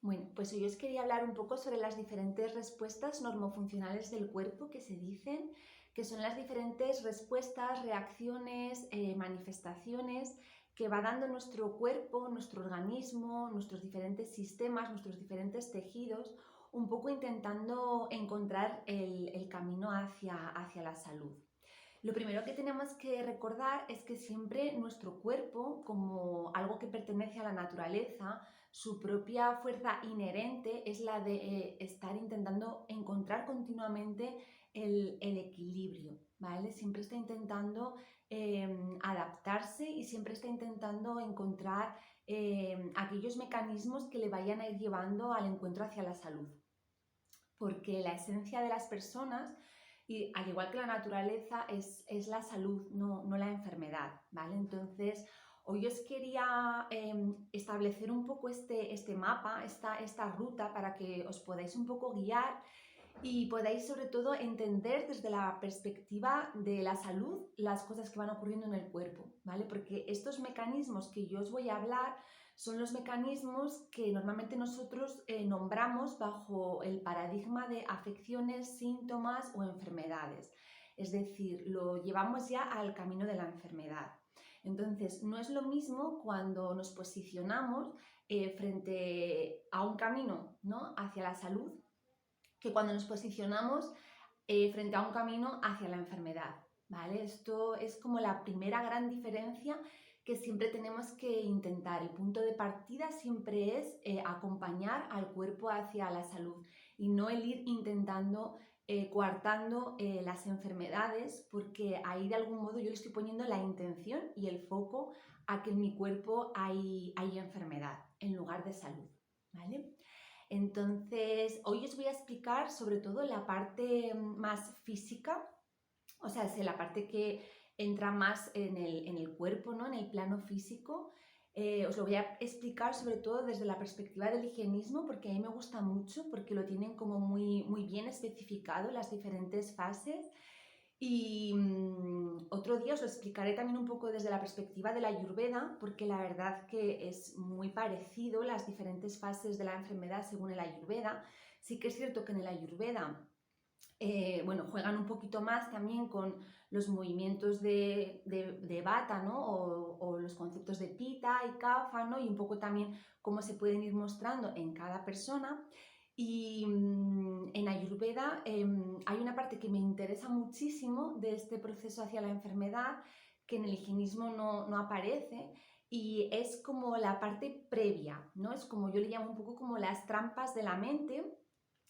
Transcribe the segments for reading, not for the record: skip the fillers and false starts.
Bueno, pues hoy os quería hablar un poco sobre las diferentes respuestas normofuncionales del cuerpo que se dicen, que son las diferentes respuestas, reacciones, manifestaciones que va dando nuestro cuerpo, nuestro organismo, nuestros diferentes sistemas, nuestros diferentes tejidos, un poco intentando encontrar el camino hacia la salud. Lo primero que tenemos que recordar es que siempre nuestro cuerpo, como algo que pertenece a la naturaleza, su propia fuerza inherente es la de estar intentando encontrar continuamente el equilibrio, ¿vale? Siempre está intentando adaptarse y siempre está intentando encontrar aquellos mecanismos que le vayan a ir llevando al encuentro hacia la salud. Porque la esencia de las personas, y al igual que la naturaleza, es la salud, no la enfermedad, ¿vale? Entonces, hoy os quería establecer un poco este mapa, esta ruta, para que os podáis un poco guiar y podáis sobre todo entender desde la perspectiva de la salud las cosas que van ocurriendo en el cuerpo, ¿vale? Porque estos mecanismos que yo os voy a hablar son los mecanismos que normalmente nosotros nombramos bajo el paradigma de afecciones, síntomas o enfermedades. Es decir, lo llevamos ya al camino de la enfermedad. Entonces, no es lo mismo cuando nos posicionamos frente a un camino, ¿no?, hacia la salud, que cuando nos posicionamos frente a un camino hacia la enfermedad, ¿vale? Esto es como la primera gran diferencia que siempre tenemos que intentar. El punto de partida siempre es acompañar al cuerpo hacia la salud y no el ir intentando coartando las enfermedades, porque ahí de algún modo yo le estoy poniendo la intención y el foco a que en mi cuerpo hay enfermedad en lugar de salud, ¿vale? Entonces, hoy os voy a explicar sobre todo la parte más física, o sea, es la parte que entra más en el cuerpo, ¿no?, en el plano físico. Os lo voy a explicar sobre todo desde la perspectiva del higienismo, porque a mí me gusta mucho, porque lo tienen como muy bien especificado las diferentes fases. Y otro día os lo explicaré también un poco desde la perspectiva de la Ayurveda, porque la verdad que es muy parecido las diferentes fases de la enfermedad según el Ayurveda. Sí que es cierto que en el Ayurveda bueno, juegan un poquito más también con los movimientos de Vata, ¿no?, o los conceptos de Pitta y Kapha, ¿no?, y un poco también cómo se pueden ir mostrando en cada persona. Y en Ayurveda hay una parte que me interesa muchísimo de este proceso hacia la enfermedad, que en el higienismo no aparece, y es como la parte previa, ¿no? Es como yo le llamo un poco como las trampas de la mente,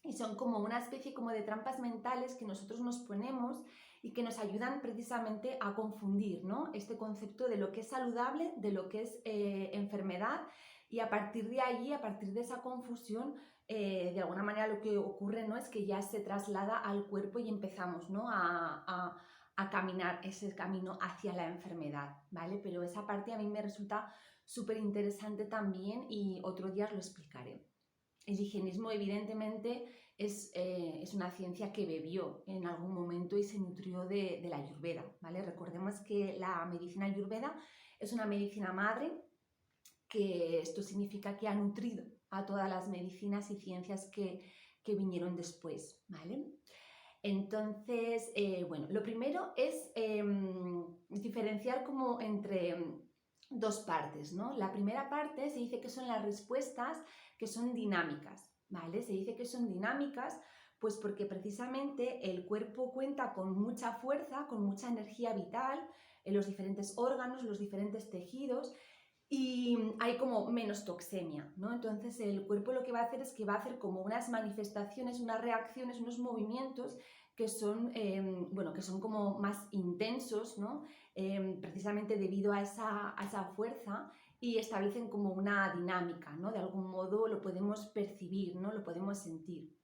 y son como una especie como de trampas mentales que nosotros nos ponemos y que nos ayudan precisamente a confundir, ¿no?, este concepto de lo que es saludable, de lo que es enfermedad, y a partir de allí, a partir de esa confusión, de alguna manera lo que ocurre, ¿no?, es que ya se traslada al cuerpo y empezamos, ¿no?, a caminar ese camino hacia la enfermedad, ¿vale? Pero esa parte a mí me resulta súper interesante también y otro día os lo explicaré. El higienismo evidentemente es una ciencia que bebió en algún momento y se nutrió de la Ayurveda, ¿vale? Recordemos que la medicina Ayurveda es una medicina madre, que esto significa que ha nutrido a todas las medicinas y ciencias que vinieron después, ¿vale? Entonces, bueno, lo primero es diferenciar como entre dos partes, ¿no? La primera parte se dice que son las respuestas que son dinámicas, ¿vale? Se dice que son dinámicas pues porque precisamente el cuerpo cuenta con mucha fuerza, con mucha energía vital en los diferentes órganos, los diferentes tejidos, y hay como menos toxemia, ¿no? Entonces el cuerpo lo que va a hacer es que va a hacer como unas manifestaciones, unas reacciones, unos movimientos que son, bueno, que son como más intensos, ¿no? Precisamente debido a esa fuerza, y establecen como una dinámica, ¿no? De algún modo lo podemos percibir, ¿no?, lo podemos sentir.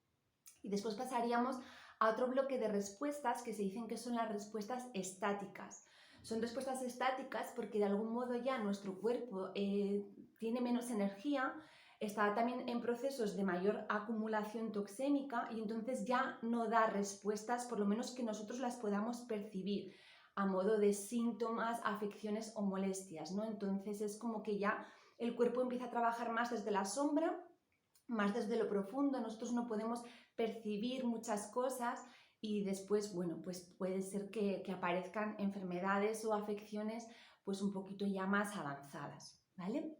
Y después pasaríamos a otro bloque de respuestas que se dicen que son las respuestas estáticas. Son respuestas estáticas porque de algún modo ya nuestro cuerpo tiene menos energía, está también en procesos de mayor acumulación toxémica, y entonces ya no da respuestas, por lo menos que nosotros las podamos percibir a modo de síntomas, afecciones o molestias, ¿no? Entonces es como que ya el cuerpo empieza a trabajar más desde la sombra más desde lo profundo, nosotros no podemos percibir muchas cosas y después, bueno, pues puede ser que aparezcan enfermedades o afecciones pues un poquito ya más avanzadas, ¿vale?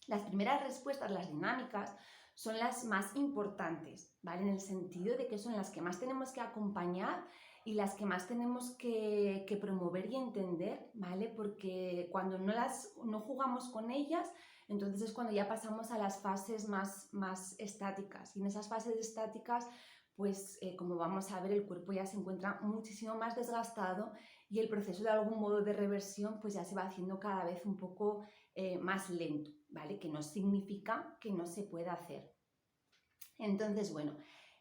Las primeras respuestas, las dinámicas, son las más importantes, ¿vale? En el sentido de que son las que más tenemos que acompañar y las que más tenemos que promover y entender, ¿vale? Porque cuando no jugamos con ellas, entonces es cuando ya pasamos a las fases más estáticas. Y en esas fases estáticas, pues como vamos a ver, el cuerpo ya se encuentra muchísimo más desgastado y el proceso de algún modo de reversión pues ya se va haciendo cada vez un poco más lento, ¿vale? Que no significa que no se pueda hacer. Entonces, bueno,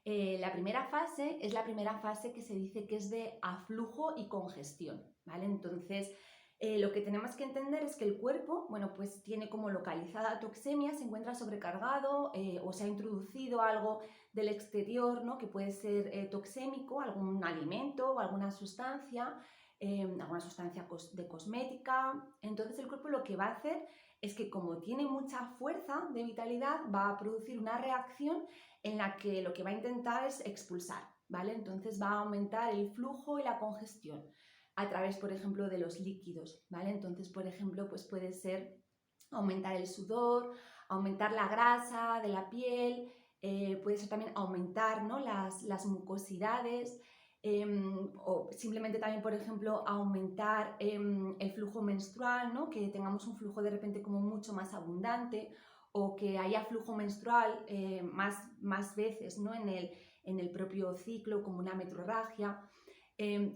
la primera fase es la primera fase que se dice que es de aflujo y congestión, ¿vale? Entonces, lo que tenemos que entender es que el cuerpo, bueno, pues tiene como localizada toxemia, se encuentra sobrecargado o se ha introducido algo del exterior, ¿no? Que puede ser toxémico, algún alimento o alguna sustancia de cosmética. Entonces el cuerpo lo que va a hacer es que como tiene mucha fuerza de vitalidad, va a producir una reacción en la que lo que va a intentar es expulsar, ¿vale? Entonces va a aumentar el flujo y la congestión a través, por ejemplo, de los líquidos, ¿vale? Entonces, por ejemplo, pues puede ser aumentar el sudor, aumentar la grasa de la piel, puede ser también aumentar, ¿no? las mucosidades, o simplemente también, por ejemplo, aumentar el flujo menstrual, ¿no? Que tengamos un flujo de repente como mucho más abundante o que haya flujo menstrual más veces, ¿no? en el propio ciclo, como una metrorragia.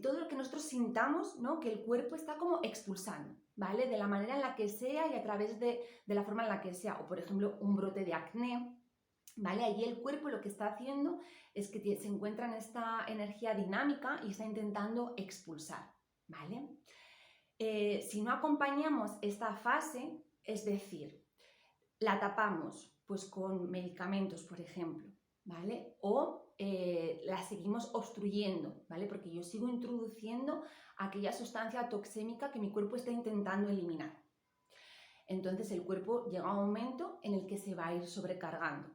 Todo lo que nosotros sintamos, ¿no? Que el cuerpo está como expulsando, ¿vale? De la manera en la que sea y a través de la forma en la que sea. O, por ejemplo, un brote de acné, ¿vale? Allí el cuerpo lo que está haciendo es que se encuentra en esta energía dinámica y está intentando expulsar, ¿vale? Si no acompañamos esta fase, es decir, la tapamos pues con medicamentos, por ejemplo, ¿vale? O la seguimos obstruyendo, ¿vale? Porque yo sigo introduciendo aquella sustancia toxémica que mi cuerpo está intentando eliminar. Entonces el cuerpo llega a un momento en el que se va a ir sobrecargando,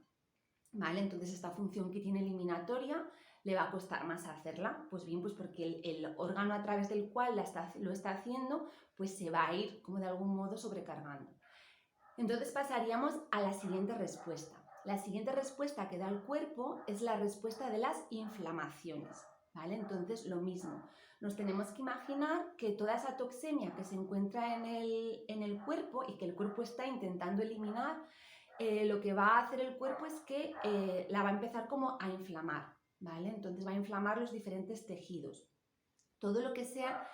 ¿vale? Entonces esta función que tiene eliminatoria le va a costar más hacerla, pues bien, pues porque el órgano a través del cual lo está haciendo, pues se va a ir como de algún modo sobrecargando. Entonces pasaríamos a la siguiente respuesta. La siguiente respuesta que da el cuerpo es la respuesta de las inflamaciones, ¿vale? Entonces lo mismo, nos tenemos que imaginar que toda esa toxemia que se encuentra en el cuerpo y que el cuerpo está intentando eliminar, lo que va a hacer el cuerpo es que la va a empezar como a inflamar, ¿vale? Entonces va a inflamar los diferentes tejidos. Todo lo que sea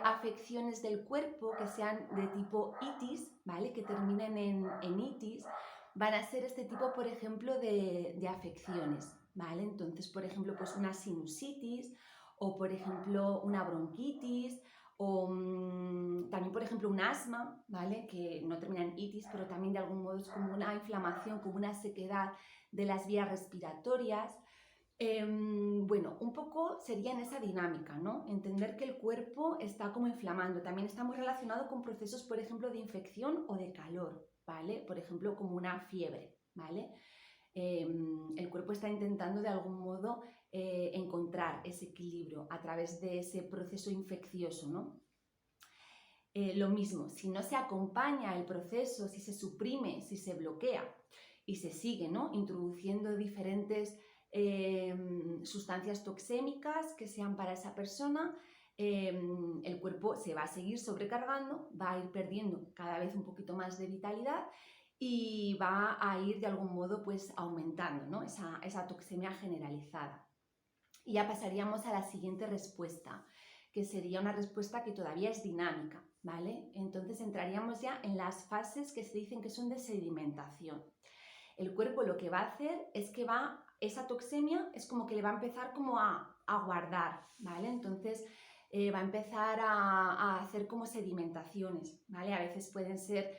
afecciones del cuerpo que sean de tipo itis, ¿vale? Que terminen en itis, van a ser este tipo, por ejemplo, de afecciones, ¿vale? Entonces, por ejemplo, pues una sinusitis o, por ejemplo, una bronquitis o también, por ejemplo, un asma, ¿vale? Que no termina en itis, pero también de algún modo es como una inflamación, como una sequedad de las vías respiratorias. Bueno, un poco sería en esa dinámica, ¿no? Entender que el cuerpo está como inflamando. También está muy relacionado con procesos, por ejemplo, de infección o de calor, ¿vale? Por ejemplo, como una fiebre, ¿vale? El cuerpo está intentando de algún modo encontrar ese equilibrio a través de ese proceso infeccioso, ¿no? Lo mismo, si no se acompaña el proceso, si se suprime, si se bloquea y se sigue, ¿no? Introduciendo diferentes sustancias toxémicas que sean para esa persona, el cuerpo se va a seguir sobrecargando, va a ir perdiendo cada vez un poquito más de vitalidad y va a ir de algún modo pues aumentando, ¿no? esa toxemia generalizada. Y ya pasaríamos a la siguiente respuesta, que sería una respuesta que todavía es dinámica, ¿vale? Entonces entraríamos ya en las fases que se dicen que son de sedimentación. El cuerpo lo que va a hacer es que esa toxemia es como que le va a empezar como a guardar, ¿vale? Entonces va a empezar a hacer como sedimentaciones, ¿vale? A veces pueden ser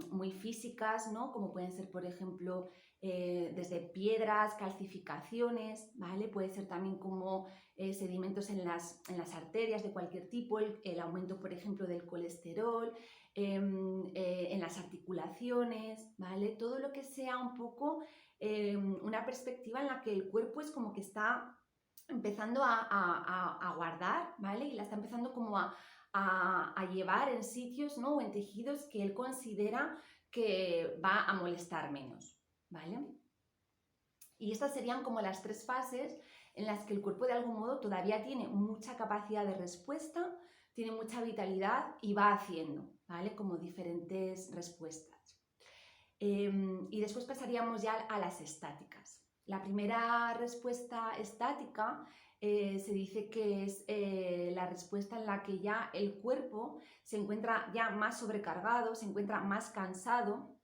muy físicas, ¿no? Como pueden ser, por ejemplo, desde piedras, calcificaciones, ¿vale? Puede ser también como sedimentos en las arterias de cualquier tipo, el aumento, por ejemplo, del colesterol, en las articulaciones, ¿vale? Todo lo que sea un poco una perspectiva en la que el cuerpo es como que está empezando a guardar, ¿vale? Y la está empezando como a llevar en sitios, ¿no? O en tejidos que él considera que va a molestar menos, ¿vale? Y estas serían como las 3 fases en las que el cuerpo de algún modo todavía tiene mucha capacidad de respuesta, tiene mucha vitalidad y va haciendo, ¿vale? Como diferentes respuestas. Y después pasaríamos ya a las estáticas. La primera respuesta estática se dice que es la respuesta en la que ya el cuerpo se encuentra ya más sobrecargado, se encuentra más cansado.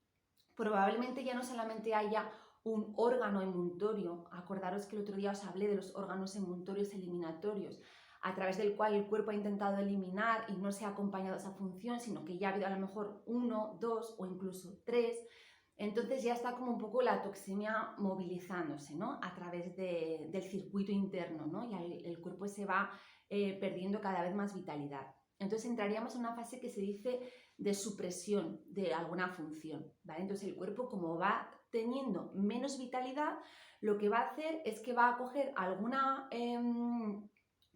Probablemente ya no solamente haya un órgano emuntorio, acordaros que el otro día os hablé de los órganos emuntorios eliminatorios, a través del cual el cuerpo ha intentado eliminar y no se ha acompañado esa función, sino que ya ha habido a lo mejor 1, 2 o incluso 3. Entonces ya está como un poco la toxemia movilizándose, ¿no? A través del circuito interno, ¿no? Y el cuerpo se va perdiendo cada vez más vitalidad. Entonces entraríamos en una fase que se dice de supresión de alguna función, ¿vale? Entonces el cuerpo, como va teniendo menos vitalidad, lo que va a hacer es que va a coger alguna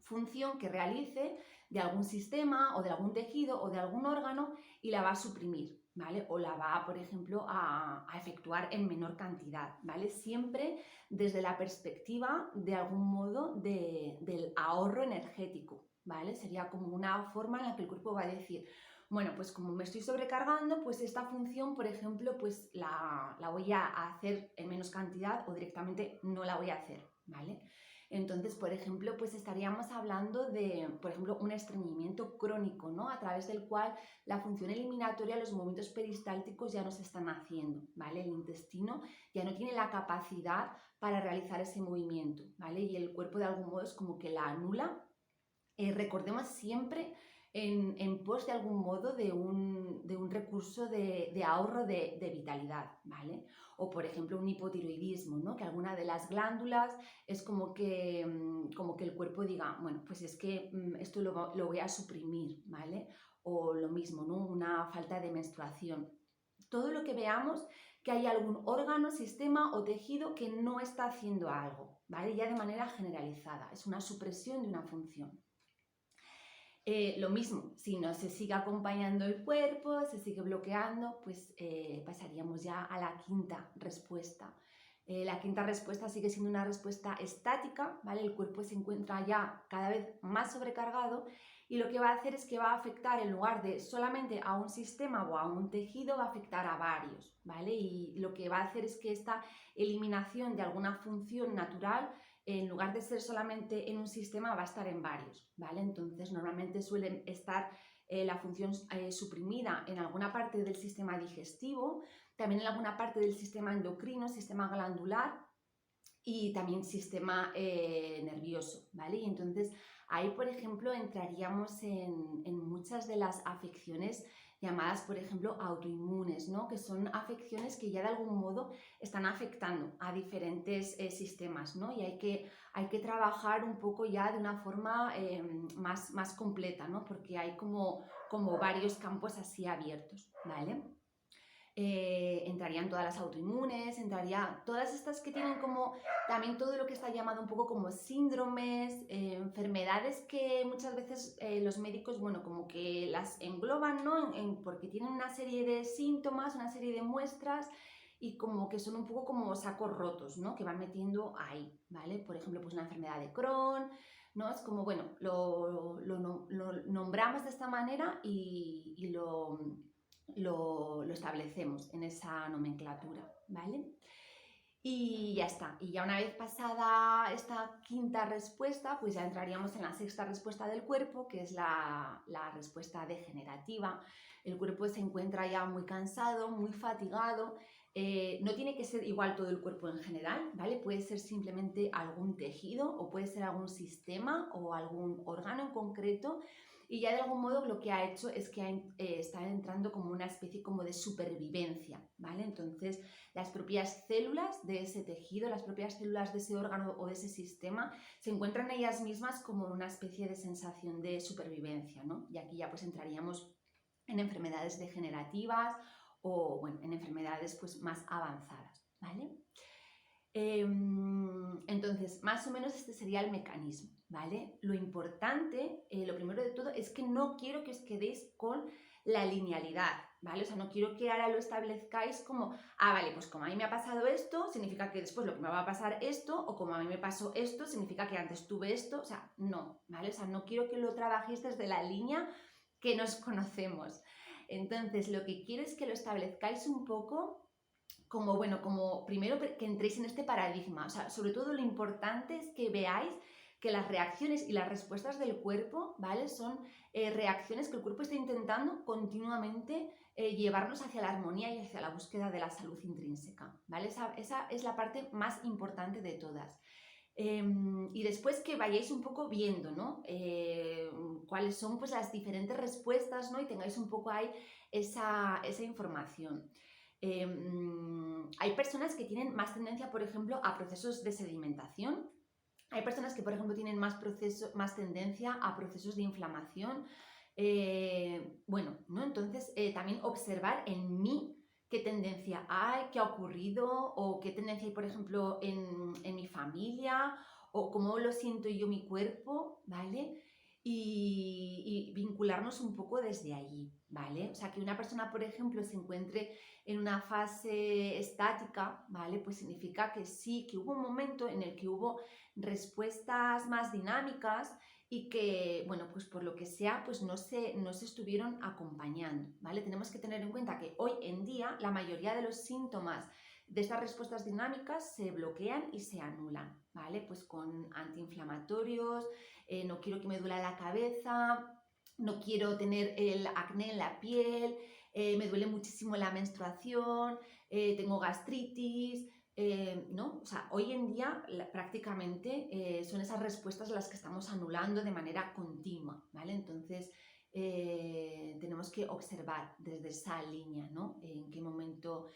función que realice de algún sistema o de algún tejido o de algún órgano y la va a suprimir, ¿vale? O la va, por ejemplo, a efectuar en menor cantidad, ¿vale? Siempre desde la perspectiva, de algún modo, del ahorro energético, ¿vale? Sería como una forma en la que el cuerpo va a decir, bueno, pues como me estoy sobrecargando, pues esta función, por ejemplo, pues la voy a hacer en menos cantidad o directamente no la voy a hacer, ¿vale? Entonces, por ejemplo, pues estaríamos hablando de, por ejemplo, un estreñimiento crónico, ¿no? A través del cual la función eliminatoria, los movimientos peristálticos ya no se están haciendo, ¿vale? El intestino ya no tiene la capacidad para realizar ese movimiento, ¿vale? Y el cuerpo de algún modo es como que la anula. Recordemos siempre en pos de algún modo de un recurso de ahorro de vitalidad, ¿vale? O por ejemplo un hipotiroidismo, ¿no? Que alguna de las glándulas es como que el cuerpo diga, bueno, pues es que esto lo voy a suprimir, ¿vale? O lo mismo, ¿no? Una falta de menstruación. Todo lo que veamos que hay algún órgano, sistema o tejido que no está haciendo algo, ¿vale? Ya de manera generalizada, es una supresión de una función. Lo mismo, si no se sigue acompañando el cuerpo, se sigue bloqueando, pues pasaríamos ya a la quinta respuesta. La quinta respuesta sigue siendo una respuesta estática, ¿vale? El cuerpo se encuentra ya cada vez más sobrecargado y lo que va a hacer es que va a afectar, en lugar de solamente a un sistema o a un tejido, va a afectar a varios, ¿vale? Y lo que va a hacer es que esta eliminación de alguna función natural, en lugar de ser solamente en un sistema, va a estar en varios, ¿vale? Entonces normalmente suelen estar la función suprimida en alguna parte del sistema digestivo, también en alguna parte del sistema endocrino, sistema glandular y también sistema nervioso, ¿vale? Y entonces ahí, por ejemplo, entraríamos en muchas de las afecciones llamadas, por ejemplo, autoinmunes, ¿no? Que son afecciones que ya de algún modo están afectando a diferentes sistemas, ¿no? Y hay que trabajar un poco ya de una forma más completa, ¿no? Porque hay como varios campos así abiertos, ¿vale? Entrarían todas las autoinmunes, entraría todas estas que tienen como también todo lo que está llamado un poco como síndromes, enfermedades que muchas veces los médicos, bueno, como que las engloban, ¿no? Porque tienen una serie de síntomas, una serie de muestras y como que son un poco como sacos rotos, ¿no? Que van metiendo ahí, ¿vale? Por ejemplo, pues una enfermedad de Crohn, ¿no? Es como, bueno, lo nombramos de esta manera y lo establecemos en esa nomenclatura, ¿vale? Y ya está. Y ya una vez pasada esta quinta respuesta, pues ya entraríamos en la sexta respuesta del cuerpo, que es la respuesta degenerativa. El cuerpo se encuentra ya muy cansado, muy fatigado. No tiene que ser igual todo el cuerpo en general, ¿vale? Puede ser simplemente algún tejido o puede ser algún sistema o algún órgano en concreto. Y ya de algún modo lo que ha hecho es que está entrando como una especie como de supervivencia, ¿vale? Entonces las propias células de ese tejido, las propias células de ese órgano o de ese sistema se encuentran ellas mismas como una especie de sensación de supervivencia, ¿no? Y aquí ya pues entraríamos en enfermedades degenerativas o bueno, en enfermedades pues, más avanzadas, ¿vale? Entonces, más o menos este sería el mecanismo, ¿vale? Lo importante, lo primero de todo, es que no quiero que os quedéis con la linealidad, ¿vale? O sea, no quiero que ahora lo establezcáis como, vale, pues como a mí me ha pasado esto, significa que después lo que me va a pasar esto, o como a mí me pasó esto, significa que antes tuve esto, o sea, no, ¿vale? O sea, no quiero que lo trabajéis desde la línea que nos conocemos. Entonces, lo que quiero es que lo establezcáis un poco como, bueno, como primero que entréis en este paradigma. O sea, sobre todo lo importante es que veáis que las reacciones y las respuestas del cuerpo, ¿vale? Son reacciones que el cuerpo está intentando continuamente llevarnos hacia la armonía y hacia la búsqueda de la salud intrínseca, ¿vale? Esa es la parte más importante de todas. Y después que vayáis un poco viendo, ¿no? Cuáles son pues, las diferentes respuestas, ¿no? Y tengáis un poco ahí esa información. Hay personas que tienen más tendencia, por ejemplo, a procesos de sedimentación. Hay personas que, por ejemplo, tienen más tendencia a procesos de inflamación. Bueno, ¿no? Entonces, también observar en mí qué tendencia hay, qué ha ocurrido, o qué tendencia hay, por ejemplo, en mi familia, o cómo lo siento yo mi cuerpo, ¿vale? Y vincularnos un poco desde allí, ¿vale? O sea, que una persona, por ejemplo, se encuentre en una fase estática, ¿vale? Pues significa que sí, que hubo un momento en el que hubo respuestas más dinámicas y que, bueno, pues por lo que sea, pues no se estuvieron acompañando, ¿vale? Tenemos que tener en cuenta que hoy en día la mayoría de los síntomas de estas respuestas dinámicas se bloquean y se anulan, ¿vale? Pues con antiinflamatorios, no quiero que me duela la cabeza, no quiero tener el acné en la piel, me duele muchísimo la menstruación, tengo gastritis, ¿no? O sea, hoy en día prácticamente son esas respuestas las que estamos anulando de manera continua, ¿vale? Entonces, tenemos que observar desde esa línea, ¿no? En qué momento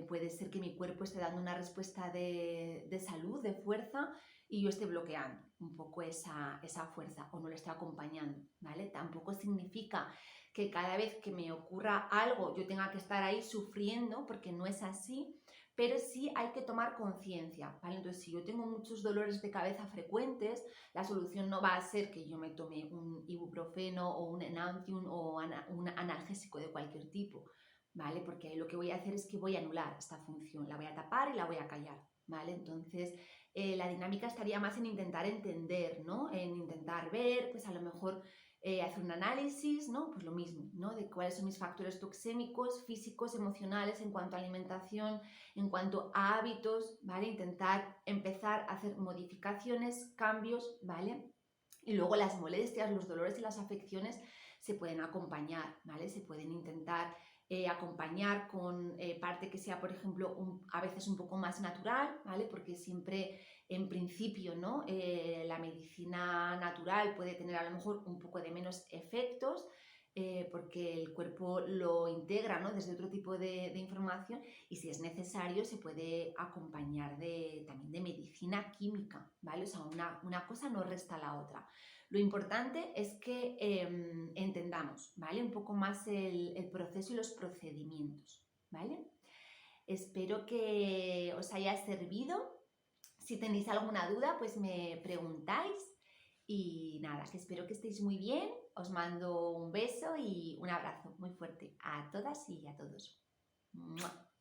puede ser que mi cuerpo esté dando una respuesta de salud, de fuerza, y yo esté bloqueando un poco esa fuerza o no lo esté acompañando, ¿vale? Tampoco significa que cada vez que me ocurra algo yo tenga que estar ahí sufriendo, porque no es así, pero sí hay que tomar conciencia, ¿vale? Entonces, si yo tengo muchos dolores de cabeza frecuentes, la solución no va a ser que yo me tome un ibuprofeno o un Enantium o un analgésico de cualquier tipo, ¿vale? Porque ahí lo que voy a hacer es que voy a anular esta función, la voy a tapar y la voy a callar, ¿vale? Entonces, la dinámica estaría más en intentar entender, ¿no? En intentar ver, pues a lo mejor hacer un análisis, ¿no? Pues lo mismo, ¿no? De cuáles son mis factores toxémicos, físicos, emocionales en cuanto a alimentación, en cuanto a hábitos, ¿vale? Intentar empezar a hacer modificaciones, cambios, ¿vale? Y luego las molestias, los dolores y las afecciones se pueden acompañar, ¿vale? Se pueden intentar acompañar con parte que sea, por ejemplo, a veces un poco más natural, ¿vale? Porque siempre, en principio, ¿no? La medicina natural puede tener a lo mejor un poco de menos efectos, porque el cuerpo lo integra, ¿no? Desde otro tipo de información, y si es necesario se puede acompañar también de medicina química, ¿vale? O sea, una cosa no resta a la otra. Lo importante es que entendamos, ¿vale? Un poco más el proceso y los procedimientos, ¿vale? Espero que os haya servido. Si tenéis alguna duda, pues me preguntáis. Y nada, que espero que estéis muy bien. Os mando un beso y un abrazo muy fuerte a todas y a todos. ¡Mua!